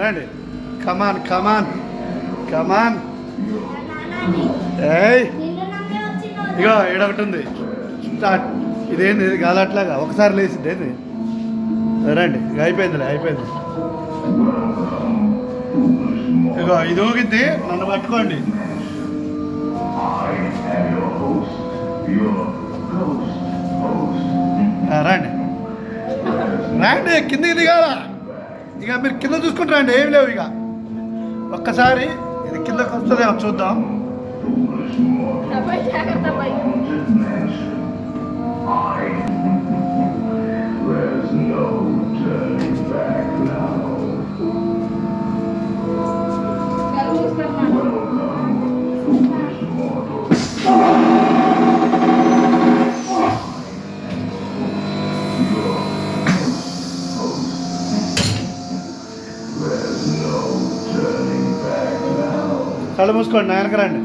రండి. కమాన్ కమాన్ కమాన్. ఏయ్ ఇగో ఈడొకటి ఉంది. స్టార్ట్. ఇదేంది ఇది గాలట్లాగా ఒకసారి లేచింది ఏంది. రండి ఇక అయిపోయిందిలే అయిపోయింది. ఇగో ఇది ఊగిద్ది, నన్ను పట్టుకోండి. రండి రండి కిందికి దిగాల. ఇక మీరు కింద చూసుకుంటారండి, ఏమి లేవు. ఇక ఒక్కసారి ఇది కిందకి వస్తుందేమో చూద్దాం. కళ్ళు మూసుకోండి, నా వెనక రండి.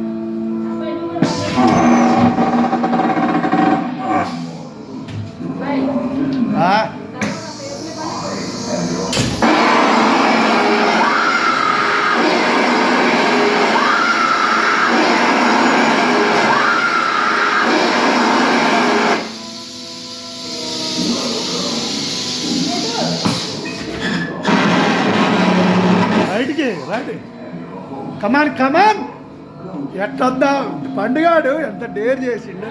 బయటికి రండి. కమాన్ కమాన్. ఎట్టొద్దా పండుగాడు ఎంత డేర్ చేసిండు.